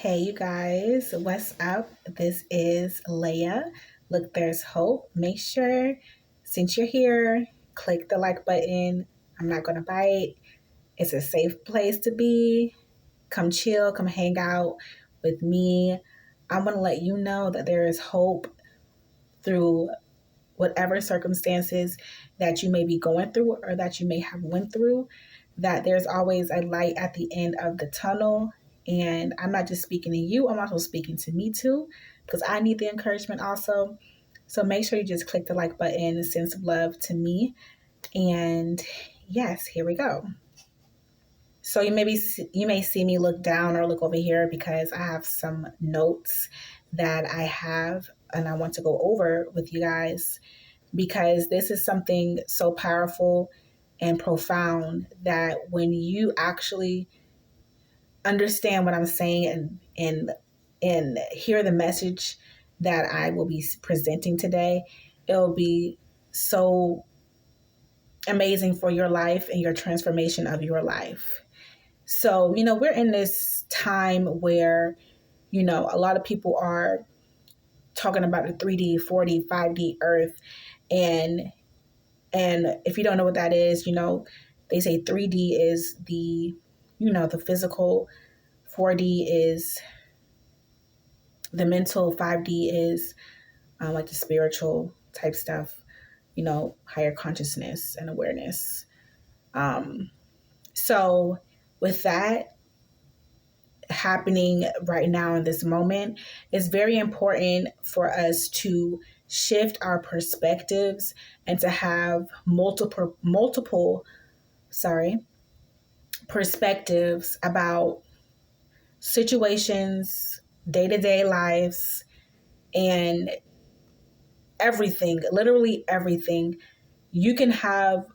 Hey, you guys, what's up? This is Leia. Look, there's hope. Make sure, since you're here, click the like button. I'm not going to bite. It's a safe place to be. Come chill, come hang out with me. I want to let you know that there is hope through whatever circumstances that you may be going through or that you may have went through, that there's always a light at the end of the tunnel. And I'm not just speaking to you, I'm also speaking to me too, because I need the encouragement also. So make sure you just click the like button and send some love to me. And yes, here we go. So you may see me look down or look over here because I have some notes that I have and I want to go over with you guys, because this is something so powerful and profound that when you actually understand what I'm saying and hear the message that I will be presenting today, it'll be so amazing for your life and your transformation of your life. So, we're in this time where, a lot of people are talking about the 3D, 4D, 5D earth. And if you don't know what that is, they say 3D is the physical, 4D is the mental, 5D is like the spiritual type stuff, higher consciousness and awareness. So with that happening right now in this moment, it's very important for us to shift our perspectives and to have multiple perspectives about situations, day-to-day lives, and everything, literally everything. You can have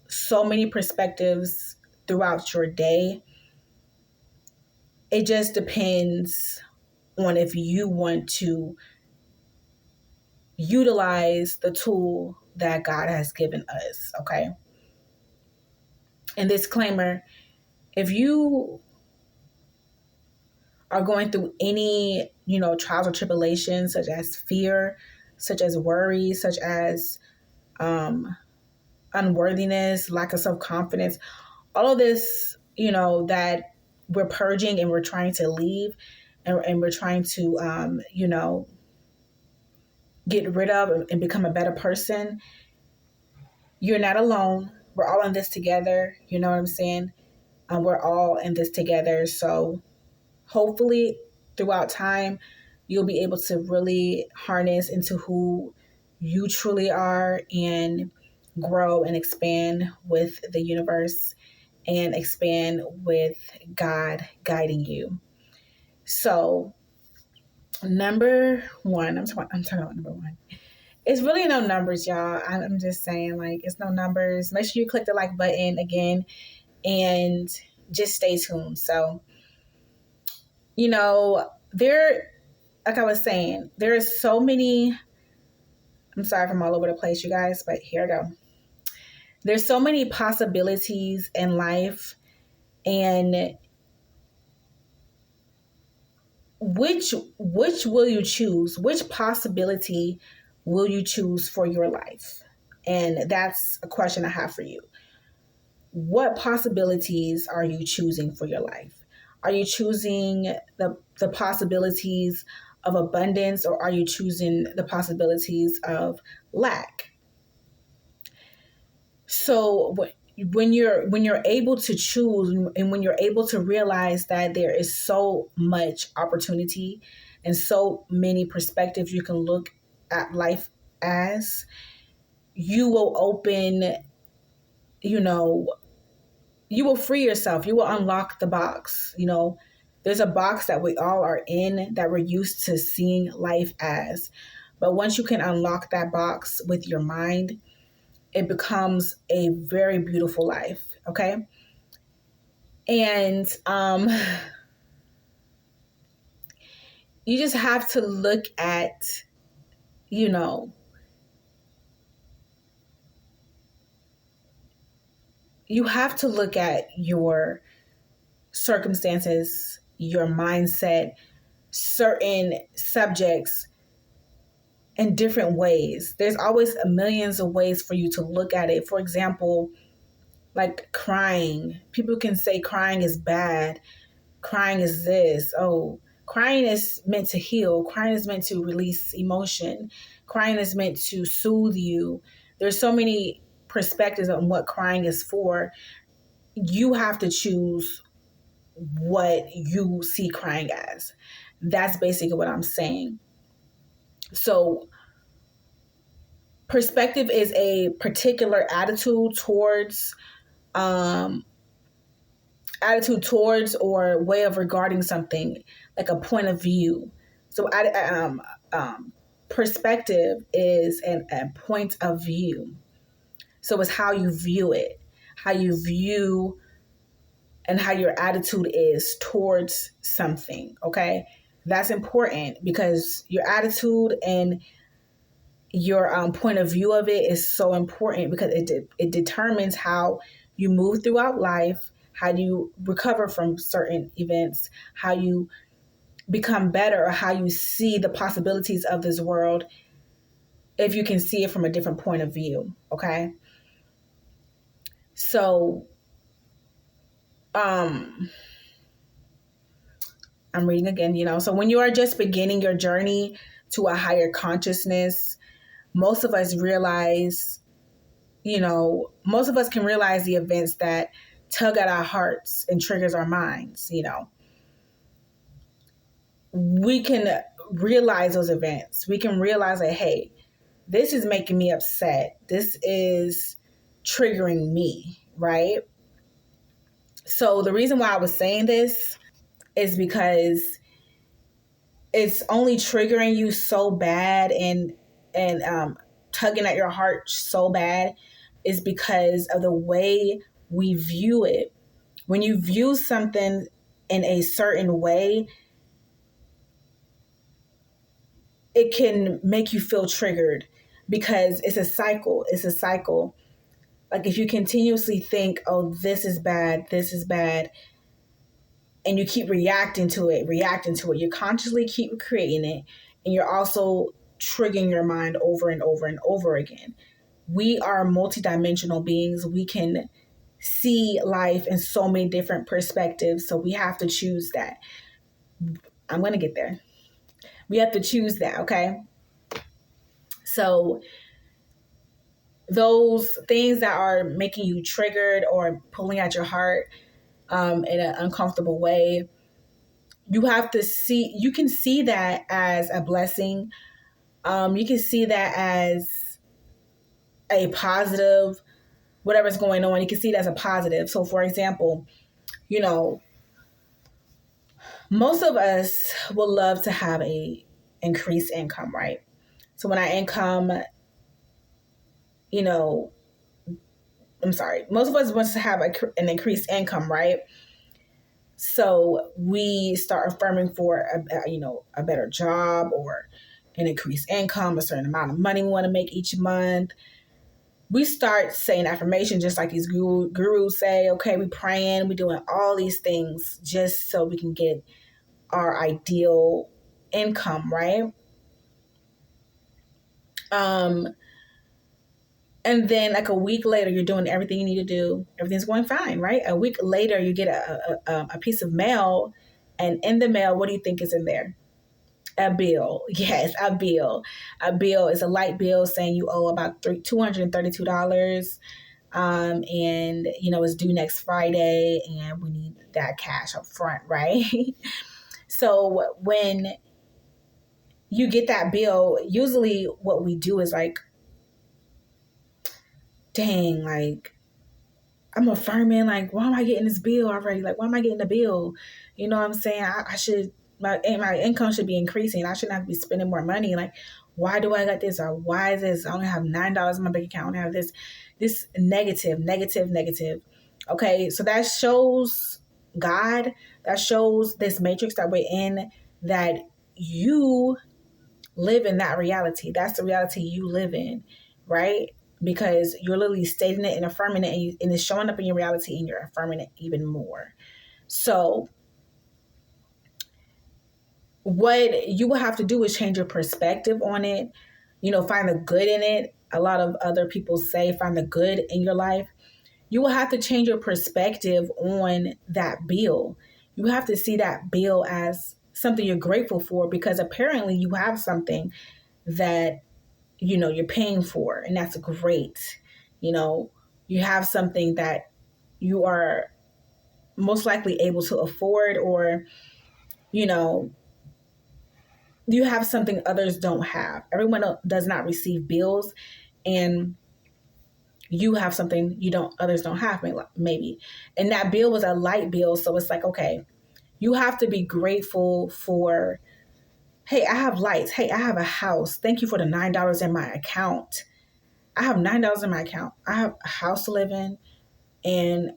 so many perspectives throughout your day. It just depends on if you want to utilize the tool that God has given us, okay? And disclaimer, if you are going through any, trials or tribulations, such as fear, such as worry, such as unworthiness, lack of self-confidence, all of this, that we're purging and we're trying to leave and we're trying to, get rid of and become a better person, you're not alone. We're all in this together. You know what I'm saying? We're all in this together. So hopefully throughout time, you'll be able to really harness into who you truly are and grow and expand with the universe and expand with God guiding you. So number one, I'm talking about number one. It's really no numbers, y'all. I'm just saying, like, it's no numbers. Make sure you click the like button again and just stay tuned. So, there, like I was saying, there is so many. I'm sorry if I'm all over the place, you guys, but here I go. There's so many possibilities in life, and which will you choose? Which possibility will you choose for your life? And that's a question I have for you. What possibilities are you choosing for your life? Are you choosing the possibilities of abundance, or are you choosing the possibilities of lack? So when you're able to choose, and when you're able to realize that there is so much opportunity and so many perspectives you can look at life as, you will open, you will free yourself. You will unlock the box. There's a box that we all are in that we're used to seeing life as. But once you can unlock that box with your mind, it becomes a very beautiful life. Okay. And you just have to look at, you know, you have to look at your circumstances, your mindset, certain subjects in different ways. There's always millions of ways for you to look at it. For example, like crying. People can say crying is bad. Crying is this. Oh, crying is meant to heal. Crying is meant to release emotion. Crying is meant to soothe you. There's so many perspectives on what crying is for. You have to choose what you see crying as. That's basically what I'm saying. So perspective is a particular um, attitude towards or way of regarding something, like a point of view. So perspective is a point of view. So it's how you view it, how you view and how your attitude is towards something. Okay. That's important because your attitude and your point of view of it is so important because it determines how you move throughout life, how you recover from certain events, how you become better, or how you see the possibilities of this world if you can see it from a different point of view. Okay. So I'm reading again, so when you are just beginning your journey to a higher consciousness, most of us realize, most of us can realize the events that tug at our hearts and triggers our minds. We can realize those events. We can realize that, hey, this is making me upset. This is triggering me, right? So the reason why I was saying this is because it's only triggering you so bad and tugging at your heart so bad is because of the way we view it. When you view something in a certain way, it can make you feel triggered because it's a cycle. It's a cycle. Like if you continuously think, oh, this is bad, and you keep reacting to it, you consciously keep creating it, and you're also triggering your mind over and over and over again. We are multidimensional beings. We can see life in so many different perspectives. So we have to choose that. I'm going to get there. We have to choose that, okay? So those things that are making you triggered or pulling at your heart in an uncomfortable way, you can see that as a blessing. You can see that as a positive, whatever's going on, you can see it as a positive. So for example, most of us will love to have a increased income, right? So when our income, most of us want to have an increased income, right? So we start affirming for a better job or an increased income, a certain amount of money we want to make each month. We start saying affirmations just like these gurus say. Okay, we praying, we doing all these things just so we can get our ideal income, right? And then like a week later, you're doing everything you need to do. Everything's going fine, right? A week later, you get a piece of mail, and in the mail, what do you think is in there? A bill. Yes, a bill. A bill is a light bill saying you owe about $232. And it's due next Friday, and we need that cash up front, right? So when you get that bill, usually what we do is like, dang, like I'm affirming, like, why am I getting this bill already? Like, why am I getting the bill? You know what I'm saying? I should, my income should be increasing. I shouldn't have to be spending more money. Like, why do I got this? Or why is this? I only have $9 in my bank account. I only have this negative. Okay, so that shows God, that shows this matrix that we're in, that you live in that reality. That's the reality you live in, right? Because you're literally stating it and affirming it, and it's showing up in your reality, and you're affirming it even more. So what you will have to do is change your perspective on it, find the good in it. A lot of other people say find the good in your life. You will have to change your perspective on that bill. You have to see that bill as something you're grateful for, because apparently you have something that you're paying for, and that's great. You have something that you are most likely able to afford, or you know you have something others don't have. Everyone does not receive bills, and you have something others don't have, maybe. And that bill was a light bill, so it's like, okay, you have to be grateful for, hey, I have lights. Hey, I have a house. Thank you for the $9 in my account. I have $9 in my account. I have a house to live in, and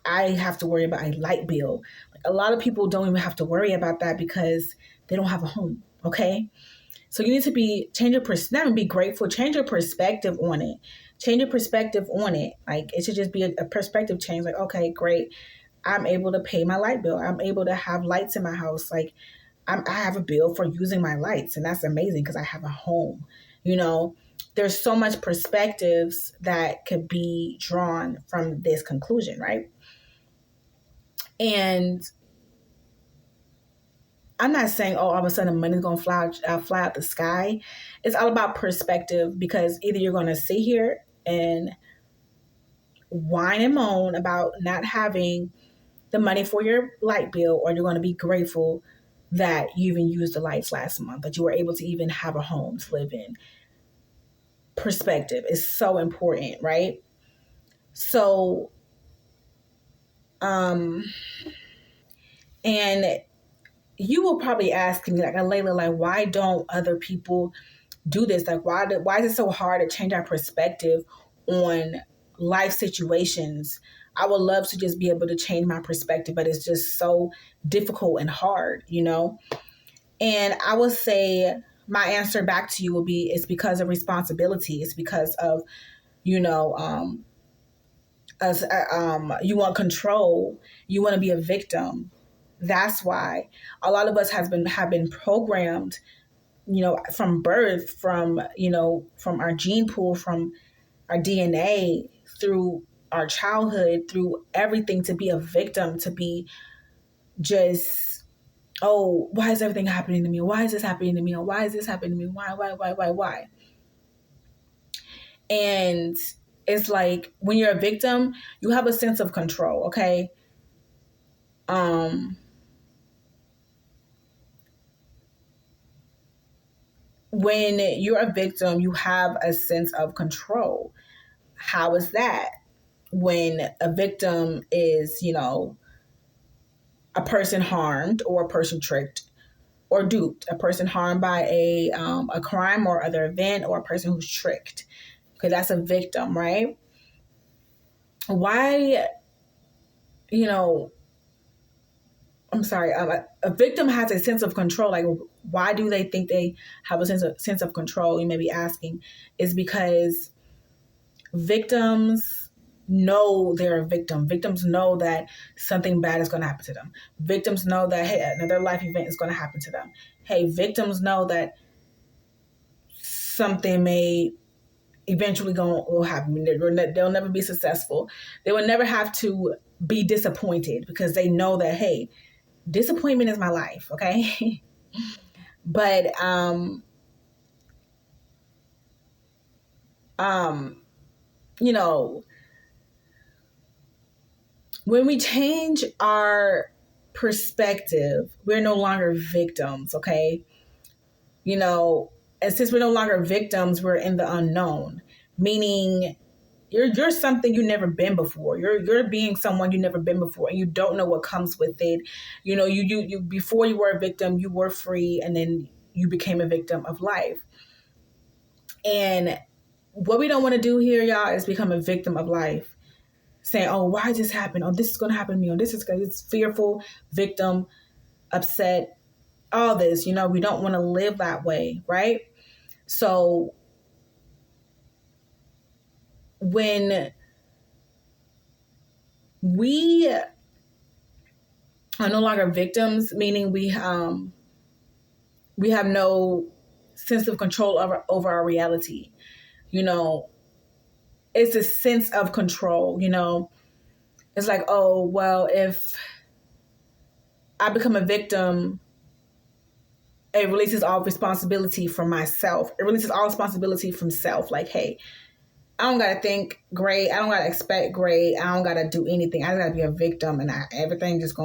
I have to worry about a light bill. Like, a lot of people don't even have to worry about that because they don't have a home. Okay. So you need to change your perspective, be grateful, change your perspective on it. Change your perspective on it. Like, it should just be a perspective change. Like, okay, great. I'm able to pay my light bill. I'm able to have lights in my house. Like, I have a bill for using my lights, and that's amazing because I have a home. There's so much perspectives that could be drawn from this conclusion, right? And I'm not saying, oh, all of a sudden money's going to fly out the sky. It's all about perspective, because either you're going to sit here and whine and moan about not having the money for your light bill, or you're going to be grateful that you even used the lights last month, that you were able to even have a home to live in. Perspective is so important, right? So, and you will probably ask me, like, Layla, like, why don't other people do this? Like, why is it so hard to change our perspective on life situations? I would love to just be able to change my perspective, but it's just so difficult and hard, And I would say my answer back to you will be, it's because of responsibility. It's because of, you want control. You want to be a victim. That's why a lot of us have been programmed, from birth, from our gene pool, from our DNA, through our childhood, through everything, to be a victim, to be just, oh, why is everything happening to me? Why is this happening to me? Or why is this happening to me? Why? And it's like, when you're a victim, you have a sense of control, okay? When you're a victim, you have a sense of control. How is that? When a victim is, a person harmed, or a person tricked or duped, a person harmed by a crime or other event, or a person who's tricked. Okay, that's a victim, right? Why, I'm sorry, a victim has a sense of control. Like, why do they think they have a sense of control? You may be asking. Is because victims know they're a victim. Victims know that something bad is going to happen to them. Victims know that, hey, another life event is going to happen to them. Hey, victims know that something may eventually will happen. They'll never be successful. They will never have to be disappointed, because they know that, hey, disappointment is my life, okay? But you know, when we change our perspective, we're no longer victims, okay? And since we're no longer victims, we're in the unknown, meaning you're something you've never been before. You're being someone you've never been before, and you don't know what comes with it. You before you were a victim, you were free, and then you became a victim of life. And what we don't want to do here, y'all, is become a victim of life. Saying, oh, why did this happen? Oh, this is going to happen to me. Oh, it's fearful, victim, upset, all this. We don't want to live that way, right? So when we are no longer victims, meaning we have no sense of control over our reality. You know, it's a sense of control. You know, it's like, oh well, if I become a victim, it releases all responsibility from myself. It releases all responsibility from self. Like, hey, I don't gotta think great. I don't gotta expect great. I don't gotta do anything. I just gotta be a victim, and everything just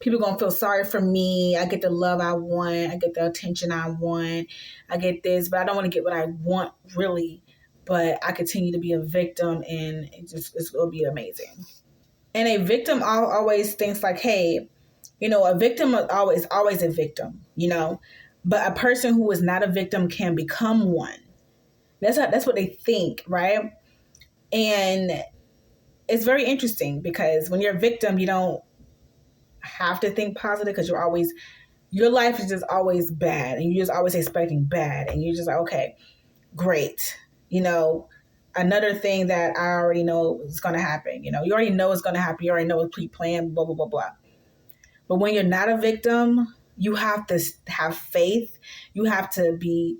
people gonna feel sorry for me. I get the love I want. I get the attention I want. I get this, but I don't want to get what I want really. But I continue to be a victim, and it'll be amazing. And a victim always thinks like, hey, you know, a victim is always a victim, you know, but a person who is not a victim can become one. That's what they think, right? And it's very interesting because when you're a victim, you don't have to think positive because your life is just always bad and you're just always expecting bad. And you're just like, okay, great. You know, another thing that I already know is going to happen. You know, you already know it's going to happen. You already know it's pre-planned, blah, blah, blah, blah. But when you're not a victim, you have to have faith. You have to be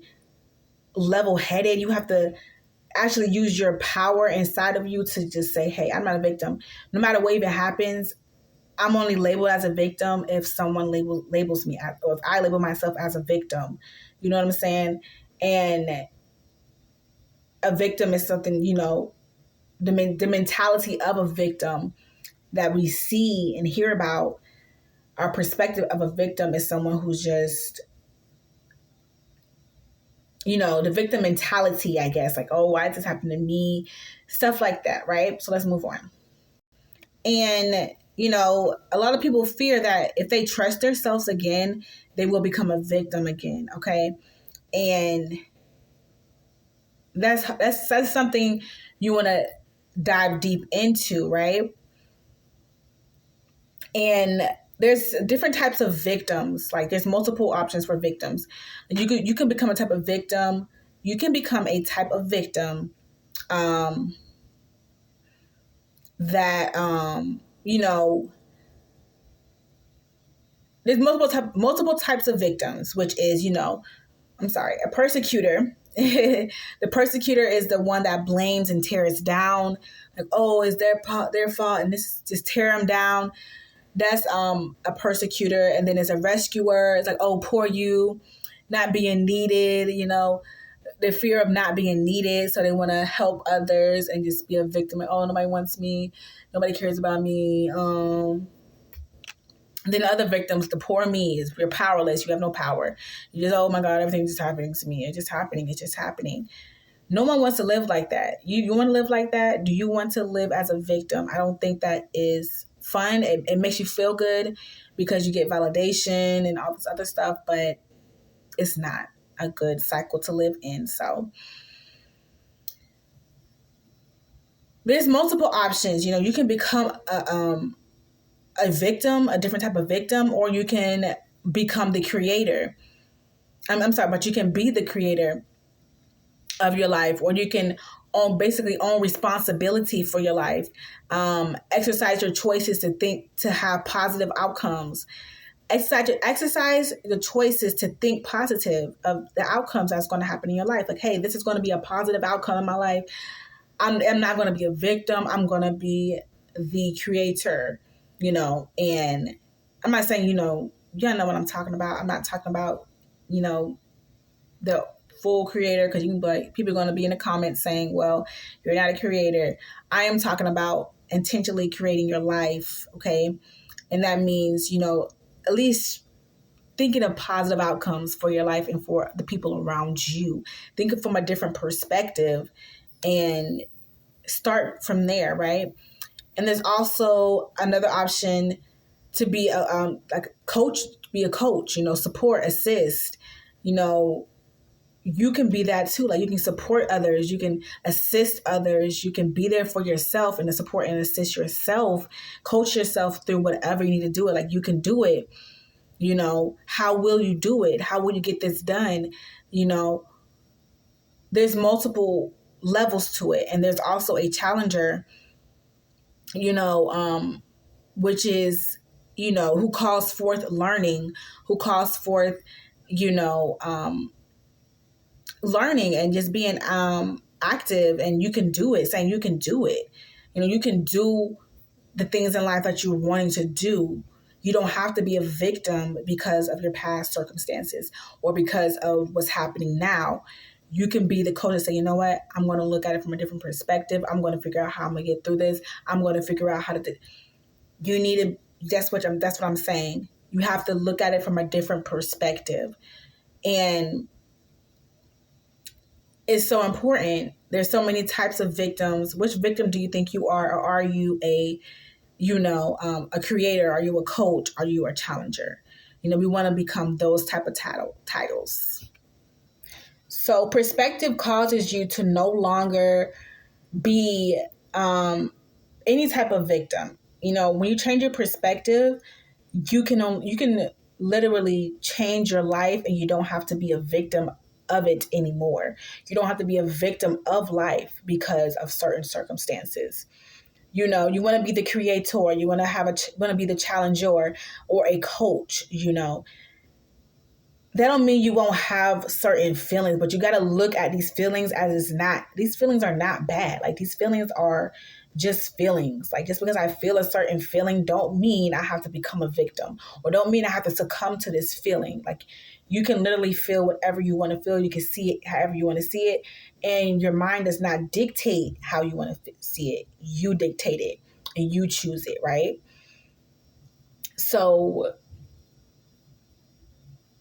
level-headed. You have to actually use your power inside of you to just say, hey, I'm not a victim. No matter what even happens, I'm only labeled as a victim if someone labels me, or if I label myself as a victim. You know what I'm saying? And a victim is something, you know, the mentality of a victim that we see and hear about. Our perspective of a victim is someone who's just, you know, the victim mentality, I guess, like, oh, why did this happen to me? Stuff like that, right? So let's move on. And, you know, a lot of people fear that if they trust themselves again, they will become a victim again, okay? And that's something you want to dive deep into, right? And there's different types of victims. Like there's multiple options for victims. You can become a type of victim. You can become a type of victim that you know, there's multiple types of victims, which is, you know, I'm sorry, a persecutor. The persecutor is the one that blames and tears down, like, oh, it's their fault, and this just tear them down. That's a persecutor. And then there's a rescuer. It's like, oh, poor you, not being needed, you know, the fear of not being needed. So they want to help others and just be a victim. Like, oh, nobody wants me. Nobody cares about me. Then other victims, the poor me, is you're powerless. You have no power. You just, oh my God, everything's just happening to me. It's just happening. It's just happening. No one wants to live like that. You want to live like that? Do you want to live as a victim? I don't think that is fun. It makes you feel good because you get validation and all this other stuff, but it's not a good cycle to live in. So there's multiple options. You know, you can become a victim, a different type of victim, or you can become the creator. I'm sorry, but you can be the creator of your life, or you can own responsibility for your life. Exercise your choices to have positive outcomes. Exercise the choices to think positive of the outcomes that's going to happen in your life. Like, hey, this is going to be a positive outcome in my life. I'm not going to be a victim. I'm going to be the creator, you know. And I'm not saying, you know what I'm talking about. I'm not talking about, you know, the full creator, because you can be like, people are going to be in the comments saying, well, you're not a creator. I am talking about intentionally creating your life, okay? And that means, you know, at least thinking of positive outcomes for your life and for the people around you. Think from a different perspective and start from there, right? And there's also another option to be like a coach, be a coach, you know, support, assist, you know. You can be that too. Like, you can support others, you can assist others, you can be there for yourself and to support and assist yourself, coach yourself through whatever you need to do it. Like, you can do it. You know, how will you do it? How will you get this done? You know, there's multiple levels to it. And there's also a challenger, you know, which is who calls forth learning, who calls forth, learning and just being active, and you can do it, saying you can do it. You can do the things in life that you're wanting to do. You don't have to be a victim because of your past circumstances or because of what's happening now. You can be the coach and say, you know what, I'm going to look at it from a different perspective. I'm going to figure out how I'm going to get through this. I'm going to figure out how to you need to, that's what I'm saying. You have to look at it from a different perspective. And it's so important. There's so many types of victims. Which victim do you think you are? Or are you a creator? Are you a coach? Are you a challenger? We want to become those type of titles. So perspective causes you to no longer be any type of victim. When you change your perspective, you can literally change your life, and you don't have to be a victim of it anymore. You don't have to be a victim of life because of certain circumstances. You want to be the creator. You want to be the challenger or a coach. That don't mean you won't have certain feelings, but you got to look at these feelings as it's not. These feelings are not bad. Like, these feelings are just feelings. Like, just because I feel a certain feeling don't mean I have to become a victim, or don't mean I have to succumb to this feeling. Like, you can literally feel whatever you want to feel. You can see it however you want to see it. And your mind does not dictate how you want to see it. You dictate it and you choose it, right? So,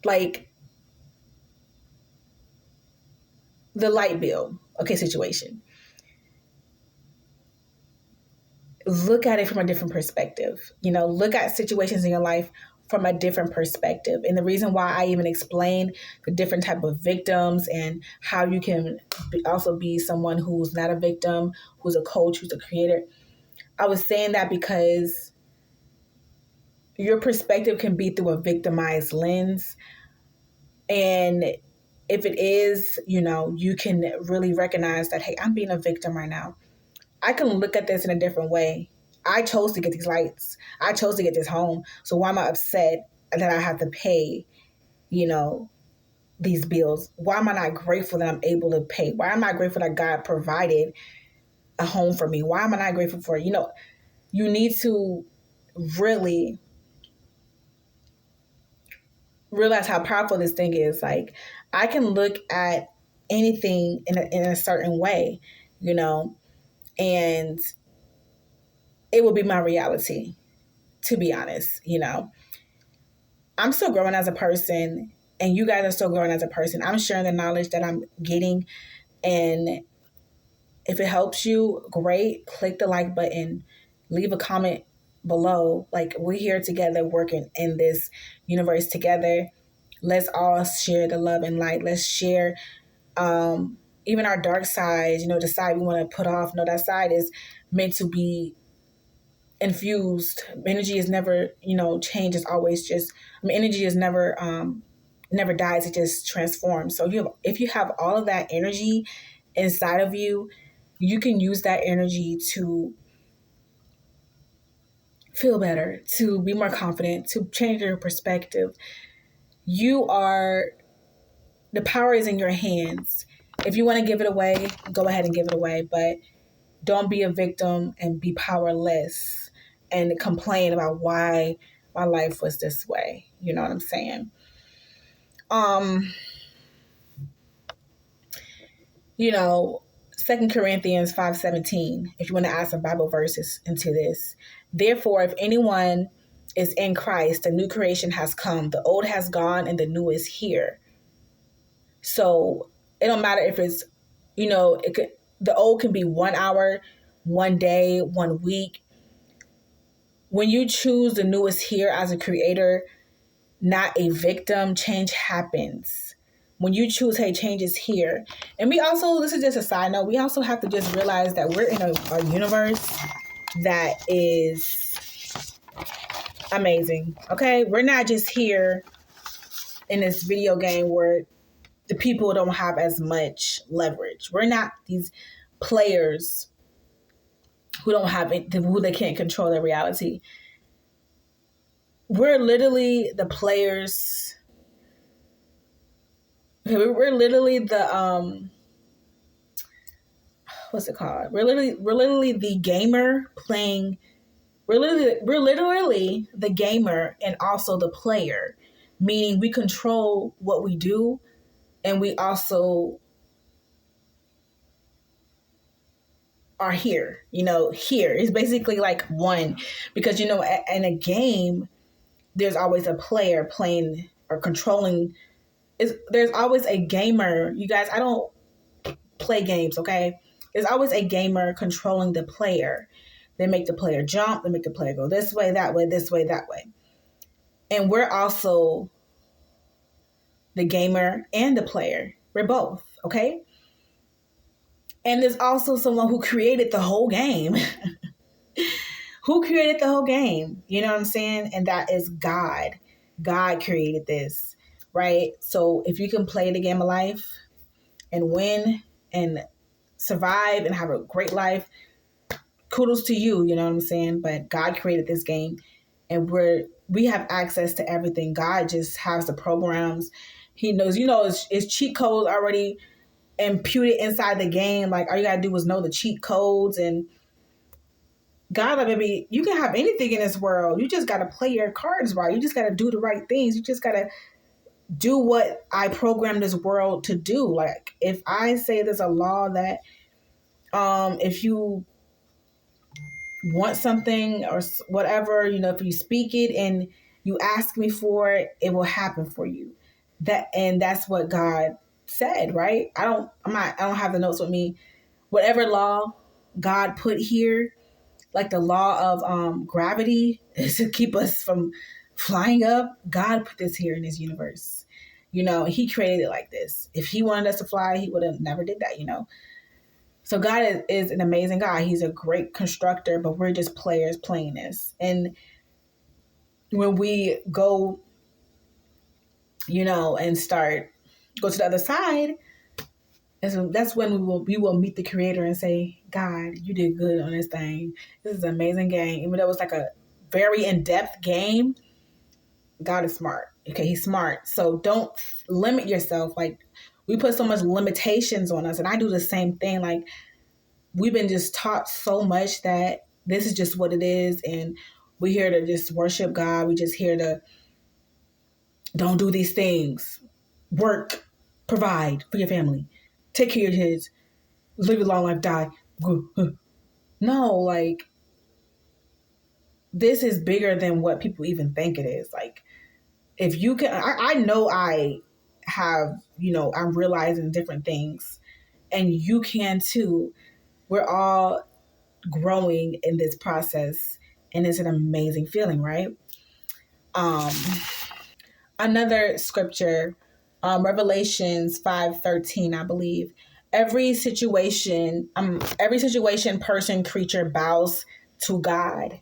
like, the light bill, okay, situation. Look at it from a different perspective. Look at situations in your life from a different perspective. And the reason why I even explained the different type of victims and how you can also be someone who's not a victim, who's a coach, who's a creator, I was saying that because your perspective can be through a victimized lens. And if it is, you can really recognize that, hey, I'm being a victim right now. I can look at this in a different way. I chose to get these lights. I chose to get this home. So why am I upset that I have to pay, these bills? Why am I not grateful that I'm able to pay? Why am I grateful that God provided a home for me? Why am I not grateful for it? You need to really realize how powerful this thing is. Like, I can look at anything in a certain way, and it will be my reality, to be honest. I'm still growing as a person, and you guys are still growing as a person. I'm sharing the knowledge that I'm getting, and if it helps you, great. Click the like button, leave a comment below. Like, we're here together working in this universe together. Let's all share the love and light. Let's share even our dark side, the side we want to put off. No, that side is meant to be infused. Energy is never, change is always just, energy is never dies. It just transforms. So if you have all of that energy inside of you, you can use that energy to feel better, to be more confident, to change your perspective. The power is in your hands. If you want to give it away, go ahead and give it away, but don't be a victim and be powerless and complain about why my life was this way. You know what I'm saying? 2 Corinthians 5:17, if you want to add some Bible verses into this. Therefore, if anyone is in Christ, the new creation has come. The old has gone and the new is here. So it don't matter if it's, the old can be 1 hour, 1 day, 1 week. When you choose the newest here as a creator, not a victim, change happens. When you choose, hey, change is here. And we also, this is just a side note, we also have to just realize that we're in a universe that is amazing, okay? We're not just here in this video game where the people don't have as much leverage. We're not these players who don't have it, who they can't control their reality. we're literally the players. Okay, we're literally the what's it called? We're literally the gamer playing. We're literally the gamer and also the player, meaning we control what we do, and we also are here. Here is basically like one, because in a game, there's always a player playing or controlling. There's always a gamer. You guys, I don't play games, okay? There's always a gamer controlling the player. They make the player jump, they make the player go this way, that way, this way, that way. And we're also the gamer and the player. We're both, okay? And there's also someone who created the whole game. Who created the whole game? You know what I'm saying? And that is God. God created this, right? So if you can play the game of life and win and survive and have a great life, kudos to you, you know what I'm saying? But God created this game, and we have access to everything. God just has the programs. He knows, it's cheat codes already imputed inside the game. Like, all you gotta do is know the cheat codes. And God, like, baby, you can have anything in this world. You just gotta play your cards right. You just gotta do the right things. You just gotta do what I programmed this world to do. Like, if I say there's a law that if you want something or whatever, if you speak it and you ask me for it, it will happen for you. That's what God said, right? I don't have the notes with me. Whatever law God put here, like the law of gravity is to keep us from flying up. God put this here in this universe. He created it like this. If he wanted us to fly, he would have never did that, So God is an amazing God. He's a great constructor, but we're just players playing this. And when we go, and go to the other side, that's when we will meet the creator and say, God, you did good on this thing. This is an amazing game. Even though it was like a very in-depth game, God is smart. Okay, he's smart. So don't limit yourself. Like, we put so much limitations on us, and I do the same thing. Like, we've been just taught so much that this is just what it is, and we're here to just worship God. We just here to don't do these things. Work, provide for your family, take care of your kids, live a long life, die. No, like, this is bigger than what people even think it is. Like, if you can, I know I have, I'm realizing different things, and you can too. We're all growing in this process, and it's an amazing feeling, right? Another scripture, Revelations 5:13, I believe. Every situation, person, creature bows to God.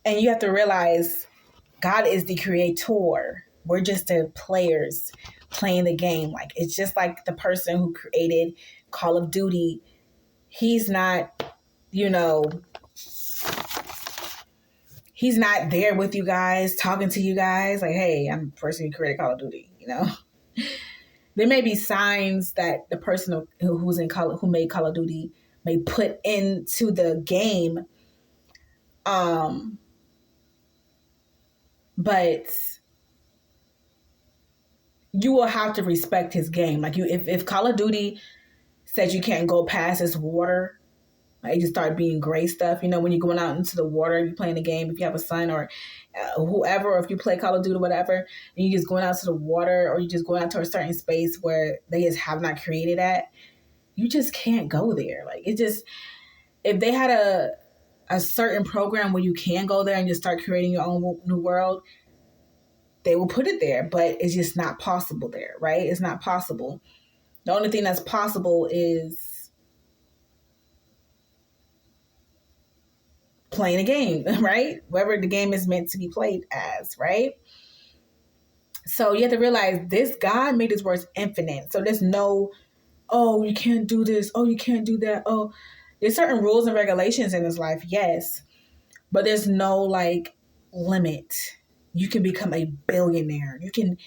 And you have to realize God is the creator. We're just the players playing the game. Like, it's just like the person who created Call of Duty. He's not, he's not there with you guys, talking to you guys like, hey, I'm the person who created Call of Duty, There may be signs that the person who made Call of Duty may put into the game. But you will have to respect his game. Like, if Call of Duty says you can't go past this water, like, you just start being gray stuff. When you're going out into the water, you're playing a game. If you have a son or whoever, or if you play Call of Duty or whatever, and you're just going out to the water, or you're just going out to a certain space where they just have not created that, you just can't go there. Like, it just, if they had a certain program where you can go there and just start creating your own new world, they will put it there, but it's just not possible there, right? It's not possible. The only thing that's possible is playing a game, right? Whatever the game is meant to be played as, right? So you have to realize this God made his words infinite. So there's no, oh, you can't do this. Oh, you can't do that. Oh, there's certain rules and regulations in this life, yes. But there's no, like, limit. You can become a billionaire. You can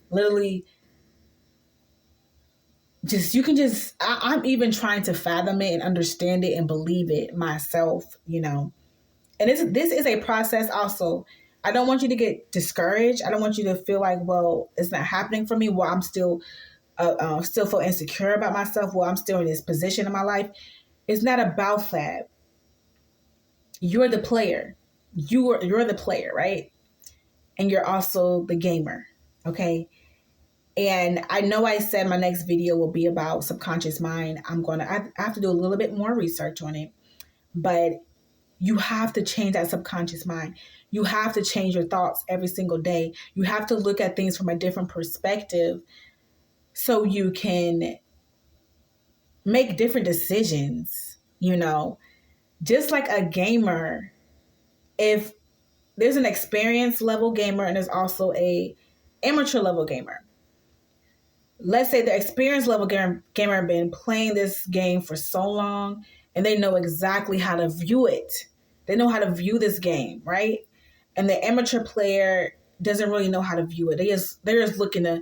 literally I'm even trying to fathom it and understand it and believe it myself, And this is a process also. I don't want you to get discouraged. I don't want you to feel like, well, it's not happening for me. Well, I'm still feel insecure about myself. Well, I'm still in this position in my life. It's not about that. You're the player. You're the player, right? And you're also the gamer, okay? And I know I said my next video will be about subconscious mind. I have to do a little bit more research on it, but you have to change that subconscious mind. You have to change your thoughts every single day. You have to look at things from a different perspective so you can make different decisions, Just like a gamer, if there's an experienced level gamer and there's also a amateur level gamer. Let's say the experienced level gamer been playing this game for so long and they know exactly how to view it. They know how to view this game, right? And the amateur player doesn't really know how to view it. They're just looking to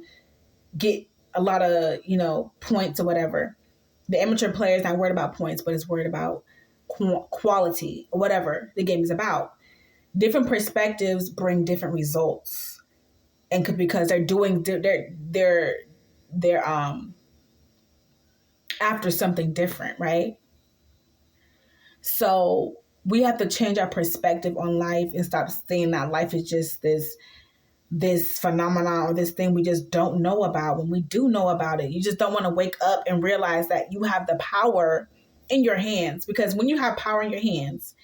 get a lot of, points or whatever. The amateur player is not worried about points, but is worried about quality or whatever the game is about. Different perspectives bring different results, and because they're doing they're after something different, right? So we have to change our perspective on life and stop saying that life is just this phenomenon or this thing we just don't know about. When we do know about it, you just don't want to wake up and realize that you have the power in your hands, because when you have power in your hands,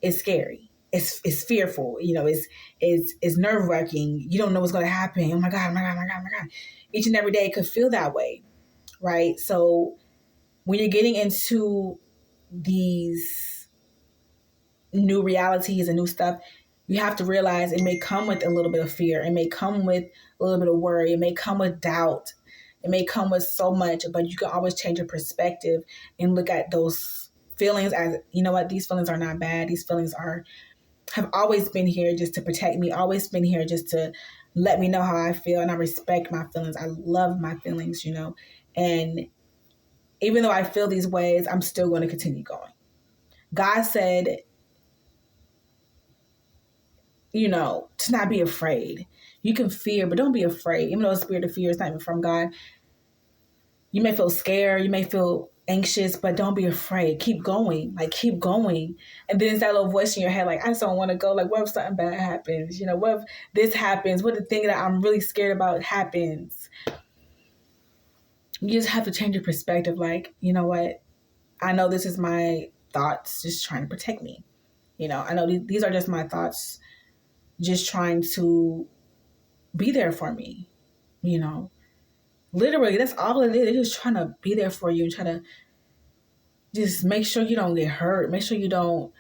it's scary. It's fearful. It's nerve-wracking. You don't know what's going to happen. Oh my God, oh my God, oh my God, oh my God. Each and every day could feel that way, right? So when you're getting into these new realities and new stuff, you have to realize it may come with a little bit of fear. It may come with a little bit of worry. It may come with doubt. It may come with so much, but you can always change your perspective and look at those feelings as, you know what, these feelings are not bad. These feelings have always been here just to protect me, always been here just to let me know how I feel. And I respect my feelings. I love my feelings, and even though I feel these ways, I'm still going to continue going. God said, to not be afraid. You can fear, but don't be afraid. Even though the spirit of fear is not even from God, you may feel scared, you may feel anxious, but don't be afraid. Keep going. Keep going. And then it's that little voice in your head, I just don't want to go. What if something bad happens? What if this happens? What if the thing that I'm really scared about happens? You just have to change your perspective. You know what? I know this is my thoughts just trying to protect me. I know these are just my thoughts just trying to be there for me. Literally, that's all it is. They're just trying to be there for you and try to just make sure you don't get hurt. Make sure you don't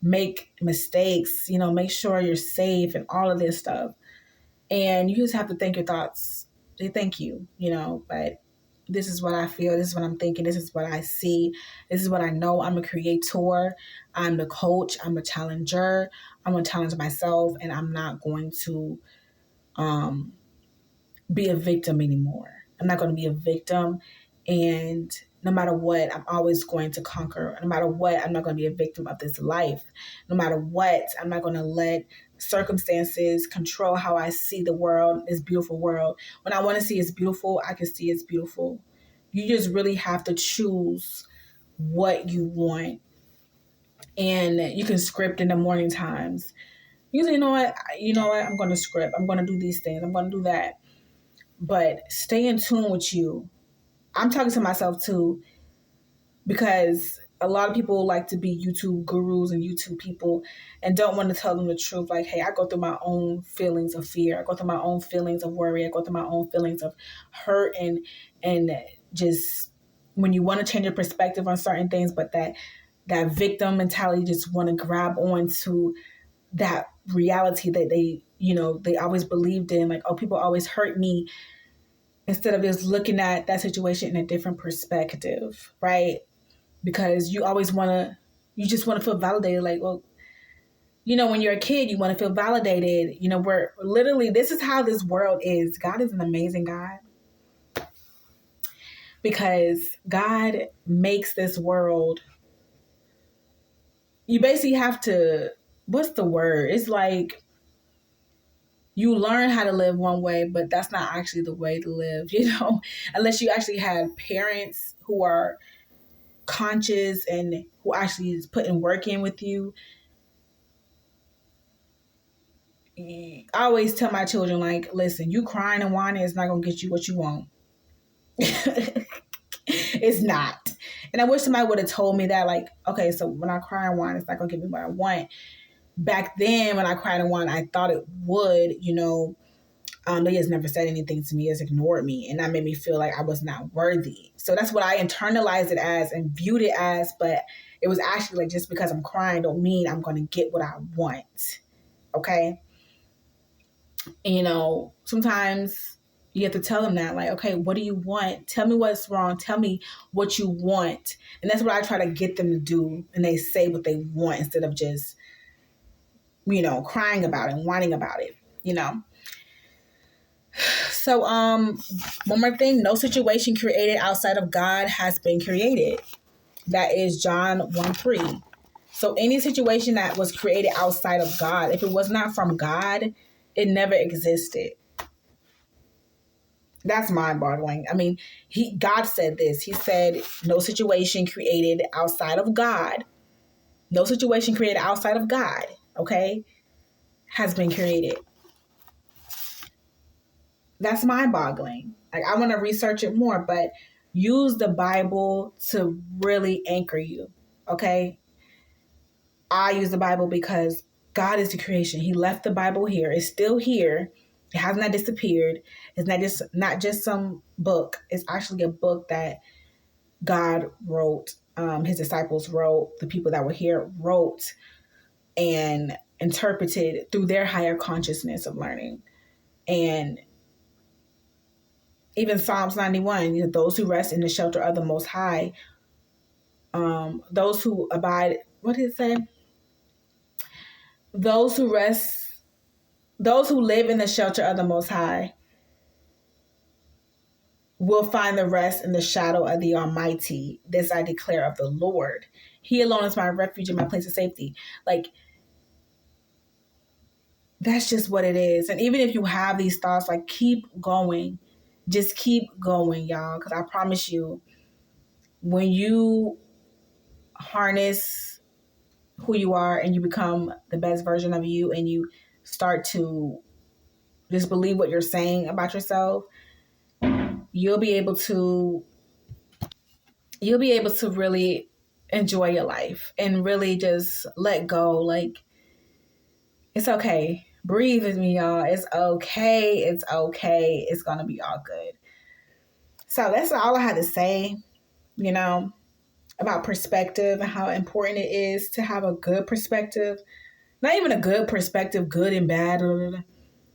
make mistakes, make sure you're safe and all of this stuff. And you just have to think your thoughts. They thank you, but this is what I feel. This is what I'm thinking. This is what I see. This is what I know. I'm a creator. I'm the coach. I'm a challenger. I'm going to challenge myself, and I'm not going to be a victim anymore. I'm not going to be a victim, and no matter what, I'm always going to conquer. No matter what, I'm not going to be a victim of this life. No matter what, I'm not going to let circumstances control how I see the world, this beautiful world. When I want to see it's beautiful, I can see it's beautiful. You just really have to choose what you want. And you can script in the morning times. You say, you know what, I'm going to script. I'm going to do these things. I'm going to do that. But stay in tune with you. I'm talking to myself too, because a lot of people like to be YouTube gurus and YouTube people and don't want to tell them the truth. Hey, I go through my own feelings of fear. I go through my own feelings of worry. I go through my own feelings of hurt and just when you want to change your perspective on certain things, but that victim mentality just want to grab onto that reality that they always believed in. Oh, people always hurt me, instead of just looking at that situation in a different perspective, right? Because you just want to feel validated. Well, when you're a kid, you want to feel validated. We're literally, this is how this world is. God is an amazing God, because God makes this world. You basically have to, what's the word? It's like you learn how to live one way, but that's not actually the way to live, unless you actually have parents who are conscious and who actually is putting work in with you. I always tell my children, like, listen, you crying and whining is not going to get you what you want. It's not. And I wish somebody would have told me that, like, okay, so when I cry and whine, it's not going to give me what I want. Back then, when I cried and whined, I thought it would, they just never said anything to me, just ignored me. And that made me feel like I was not worthy. So that's what I internalized it as and viewed it as. But it was actually like, just because I'm crying don't mean I'm going to get what I want. Okay. And, sometimes you have to tell them that, like, okay, what do you want? Tell me what's wrong. Tell me what you want. And that's what I try to get them to do. And they say what they want instead of just, crying about it and whining about it, So, one more thing, no situation created outside of God has been created. That is John 1:3. So any situation that was created outside of God, if it was not from God, it never existed. That's mind-boggling. I mean, God said this. He said, no situation created outside of God. No situation created outside of God, okay, has been created. That's mind-boggling. Like, I want to research it more, but use the Bible to really anchor you, okay? I use the Bible because God is the creation. He left the Bible here. It's still here. It has not disappeared. It's not just some book. It's actually a book that God wrote. His disciples wrote. The people that were here wrote and interpreted through their higher consciousness of learning. And even Psalms 91, those who rest in the shelter of the Most High, those who abide, what did it say? Those who live in the shelter of the Most High will find the rest in the shadow of the Almighty. This I declare of the Lord. He alone is my refuge and my place of safety. Like, that's just what it is. And even if you have these thoughts, like, keep going. Just keep going, y'all. Because I promise you, when you harness who you are and you become the best version of you and you start to just believe what you're saying about yourself, you'll be able to really enjoy your life and really just let go. Like, it's okay. Breathe with me, y'all. It's okay. It's okay. It's going to be all good. So that's all I had to say, about perspective and how important it is to have a good perspective. Not even a good perspective, good and bad.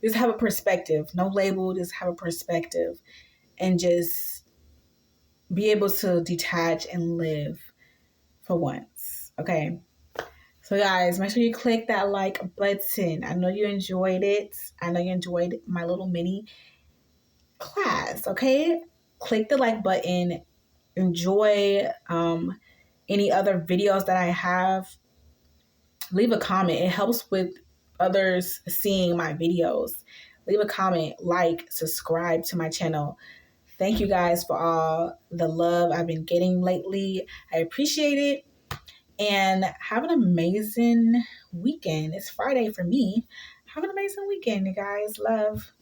Just have a perspective. No label, just have a perspective. And just be able to detach and live for once. Okay? So guys, make sure you click that like button. I know you enjoyed it. I know you enjoyed my little mini class. Okay? Click the like button. Enjoy any other videos that I have. Leave a comment. It helps with others seeing my videos. Leave a comment, like, subscribe to my channel. Thank you guys for all the love I've been getting lately. I appreciate it. And have an amazing weekend. It's Friday for me. Have an amazing weekend, you guys. Love.